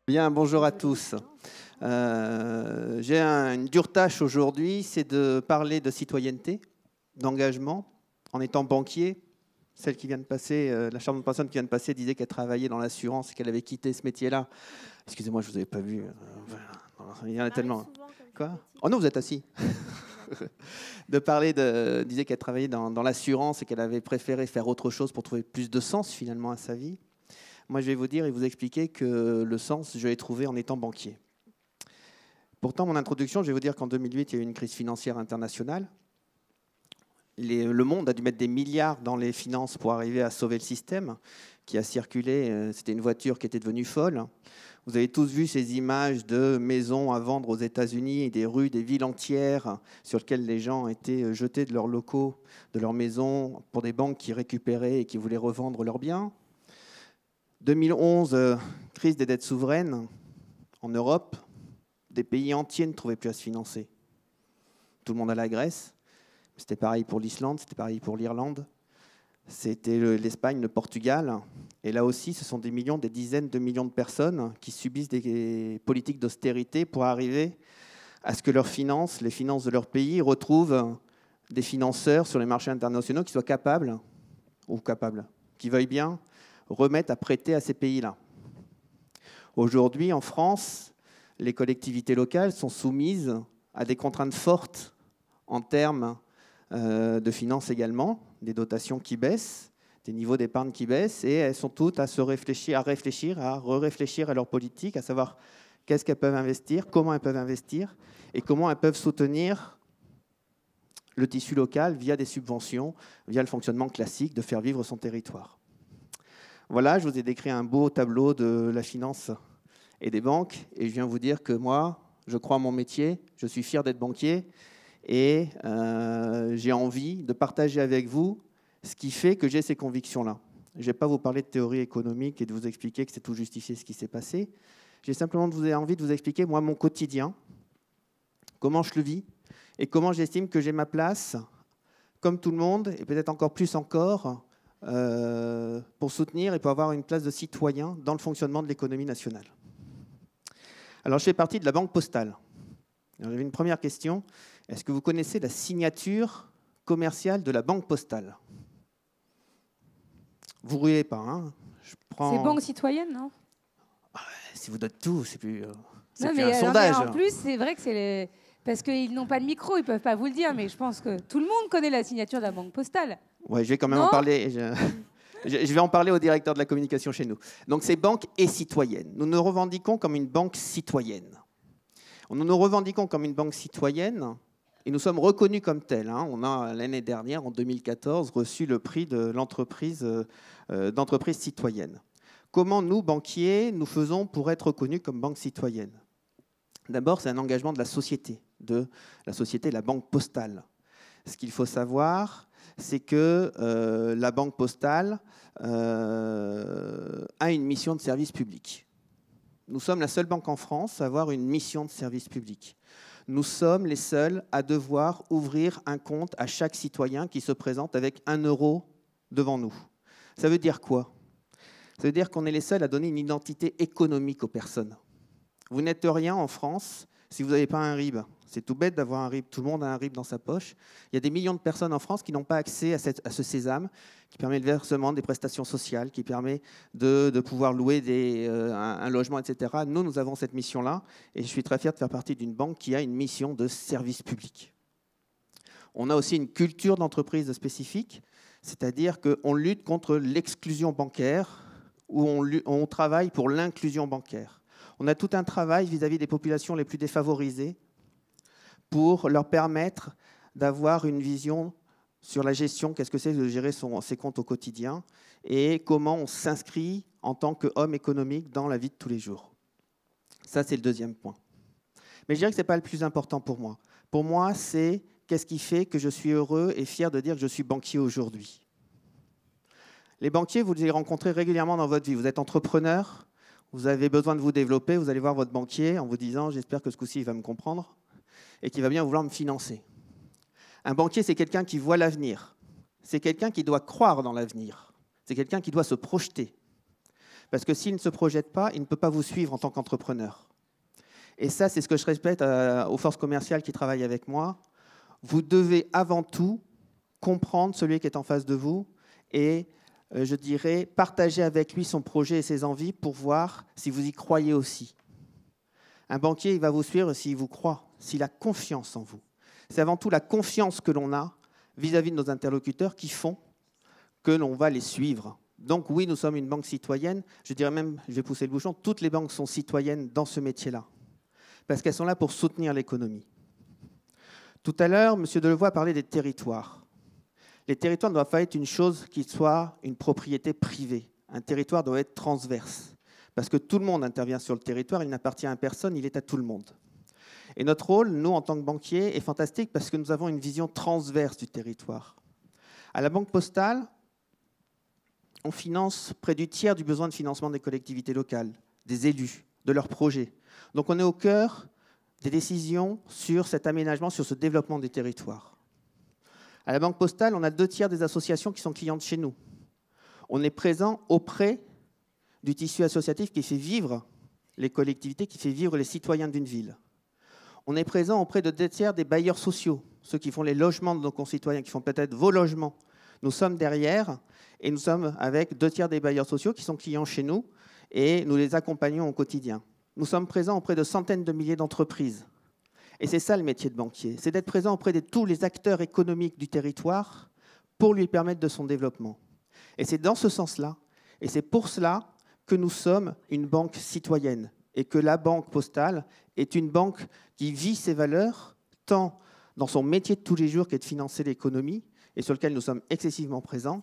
Bien, bonjour à tous. J'ai une dure tâche aujourd'hui, c'est de parler de citoyenneté, d'engagement. En étant banquier, celle qui vient de passer, la charmante personne qui vient de passer disait qu'elle travaillait dans l'assurance et qu'elle avait quitté ce métier-là. Excusez-moi, je ne vous avais pas vu. Voilà. Il y en a tellement. Quoi? Oh non, vous êtes assis. Disait qu'elle travaillait dans l'assurance et qu'elle avait préféré faire autre chose pour trouver plus de sens finalement à sa vie. Moi, je vais vous dire et vous expliquer que le sens, je l'ai trouvé en étant banquier. Pourtant, mon introduction, je vais vous dire qu'en 2008, il y a eu une crise financière internationale. Le monde a dû mettre des milliards dans les finances pour arriver à sauver le système qui a circulé. C'était une voiture qui était devenue folle. Vous avez tous vu ces images de maisons à vendre aux États-Unis et des rues, des villes entières sur lesquelles les gens étaient jetés de leurs locaux, de leurs maisons, pour des banques qui récupéraient et qui voulaient revendre leurs biens. 2011, crise des dettes souveraines en Europe. Des pays entiers ne trouvaient plus à se financer. Tout le monde à la Grèce. C'était pareil pour l'Islande, c'était pareil pour l'Irlande. C'était l'Espagne, le Portugal. Et là aussi, ce sont des millions, des dizaines de millions de personnes qui subissent des politiques d'austérité pour arriver à ce que leurs finances, les finances de leur pays, retrouvent des financeurs sur les marchés internationaux qui soient capables, qui veuillent bien remettre à prêter à ces pays-là. Aujourd'hui, en France, les collectivités locales sont soumises à des contraintes fortes en termes de finances également, des dotations qui baissent, des niveaux d'épargne qui baissent, et elles sont toutes à réfléchir, à re-réfléchir à leur politique, à savoir qu'est-ce qu'elles peuvent investir, comment elles peuvent investir, et comment elles peuvent soutenir le tissu local via des subventions, via le fonctionnement classique de faire vivre son territoire. Voilà, je vous ai décrit un beau tableau de la finance et des banques, et je viens vous dire que moi, je crois à mon métier, je suis fier d'être banquier, et j'ai envie de partager avec vous ce qui fait que j'ai ces convictions-là. Je ne vais pas vous parler de théorie économique et de vous expliquer que c'est tout justifié ce qui s'est passé. J'ai simplement envie de vous expliquer, moi, mon quotidien, comment je le vis, et comment j'estime que j'ai ma place, comme tout le monde, et peut-être encore plus encore, pour soutenir et pour avoir une place de citoyen dans le fonctionnement de l'économie nationale. Alors, je fais partie de la Banque Postale. J'avais une première question. Est-ce que vous connaissez la signature commerciale de la Banque Postale? Vous ne riez pas, hein? C'est Banque Citoyenne, non? Si vous donnez tout, c'est plus un sondage. En plus, c'est vrai que c'est les... Parce qu'ils n'ont pas de micro, ils ne peuvent pas vous le dire, mais je pense que tout le monde connaît la signature de la Banque Postale. Oui, je vais quand même en parler. Je vais en parler au directeur de la communication chez nous. Donc, c'est banque et citoyenne. Nous nous revendiquons comme une banque citoyenne. Nous nous revendiquons comme une banque citoyenne et nous sommes reconnus comme tels. On a, l'année dernière, en 2014, reçu le prix de l'entreprise d'entreprise citoyenne. Comment nous, banquiers, nous faisons pour être reconnus comme banque citoyenne? D'abord, c'est un engagement de la société, la Banque Postale. Ce qu'il faut savoir, c'est que la Banque Postale a une mission de service public. Nous sommes la seule banque en France à avoir une mission de service public. Nous sommes les seuls à devoir ouvrir un compte à chaque citoyen qui se présente avec 1 euro devant nous. Ça veut dire quoi? Ça veut dire qu'on est les seuls à donner une identité économique aux personnes. Vous n'êtes rien en France si vous n'avez pas un RIB. C'est tout bête d'avoir un RIB. Tout le monde a un RIB dans sa poche. Il y a des millions de personnes en France qui n'ont pas accès à ce sésame qui permet le versement des prestations sociales, qui permet de pouvoir louer un logement, etc. Nous avons cette mission-là et je suis très fier de faire partie d'une banque qui a une mission de service public. On a aussi une culture d'entreprise spécifique, c'est-à-dire qu'on lutte contre l'exclusion bancaire ou on travaille pour l'inclusion bancaire. On a tout un travail vis-à-vis des populations les plus défavorisées pour leur permettre d'avoir une vision sur la gestion, qu'est-ce que c'est de gérer ses comptes au quotidien et comment on s'inscrit en tant qu'homme économique dans la vie de tous les jours. Ça, c'est le deuxième point. Mais je dirais que ce n'est pas le plus important pour moi. Pour moi, c'est qu'est-ce qui fait que je suis heureux et fier de dire que je suis banquier aujourd'hui. Les banquiers, vous les rencontrez régulièrement dans votre vie. Vous êtes entrepreneur, vous avez besoin de vous développer, vous allez voir votre banquier en vous disant « j'espère que ce coup-ci, il va me comprendre » et qu'il va bien vouloir me financer. Un banquier, c'est quelqu'un qui voit l'avenir. C'est quelqu'un qui doit croire dans l'avenir. C'est quelqu'un qui doit se projeter. Parce que s'il ne se projette pas, il ne peut pas vous suivre en tant qu'entrepreneur. Et ça, c'est ce que je répète aux forces commerciales qui travaillent avec moi. Vous devez avant tout comprendre celui qui est en face de vous et, je dirais, partager avec lui son projet et ses envies pour voir si vous y croyez aussi. Un banquier, il va vous suivre s'il vous croit, s'il a confiance en vous. C'est avant tout la confiance que l'on a vis-à-vis de nos interlocuteurs qui font que l'on va les suivre. Donc oui, nous sommes une banque citoyenne. Je dirais même, je vais pousser le bouchon, toutes les banques sont citoyennes dans ce métier-là. Parce qu'elles sont là pour soutenir l'économie. Tout à l'heure, M. Delevoye a parlé des territoires. Les territoires ne doivent pas être une chose qui soit une propriété privée. Un territoire doit être transverse. Parce que tout le monde intervient sur le territoire, il n'appartient à personne, il est à tout le monde. Et notre rôle, nous, en tant que banquiers, est fantastique parce que nous avons une vision transverse du territoire. À la Banque Postale, on finance près du tiers du besoin de financement des collectivités locales, des élus, de leurs projets. Donc on est au cœur des décisions sur cet aménagement, sur ce développement des territoires. À la Banque Postale, on a 2/3 des associations qui sont clientes chez nous. On est présent auprès du tissu associatif qui fait vivre les collectivités, qui fait vivre les citoyens d'une ville. On est présent auprès de 2/3 des bailleurs sociaux, ceux qui font les logements de nos concitoyens, qui font peut-être vos logements. Nous sommes derrière et nous sommes avec 2/3 des bailleurs sociaux qui sont clients chez nous et nous les accompagnons au quotidien. Nous sommes présents auprès de centaines de milliers d'entreprises. Et c'est ça le métier de banquier, c'est d'être présent auprès de tous les acteurs économiques du territoire pour lui permettre de son développement. Et c'est dans ce sens-là, et c'est pour cela que nous sommes une banque citoyenne et que la Banque Postale est une banque qui vit ses valeurs, tant dans son métier de tous les jours qui est de financer l'économie, et sur lequel nous sommes excessivement présents,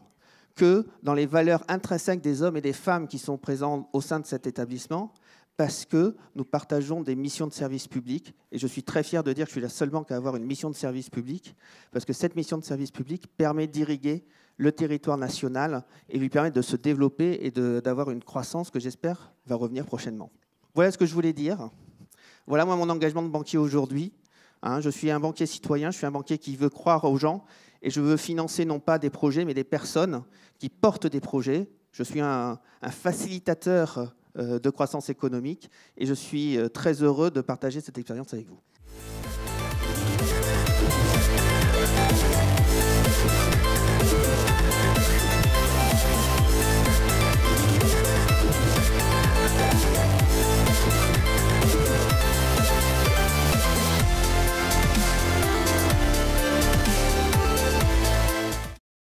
que dans les valeurs intrinsèques des hommes et des femmes qui sont présents au sein de cet établissement, parce que nous partageons des missions de service public. Et je suis très fier de dire que je suis la seule banque à avoir une mission de service public, parce que cette mission de service public permet d'irriguer le territoire national et lui permet de se développer et d'avoir une croissance que j'espère va revenir prochainement. Voilà ce que je voulais dire. Voilà moi mon engagement de banquier aujourd'hui. Je suis un banquier citoyen, je suis un banquier qui veut croire aux gens et je veux financer non pas des projets mais des personnes qui portent des projets. Je suis un facilitateur de croissance économique et je suis très heureux de partager cette expérience avec vous.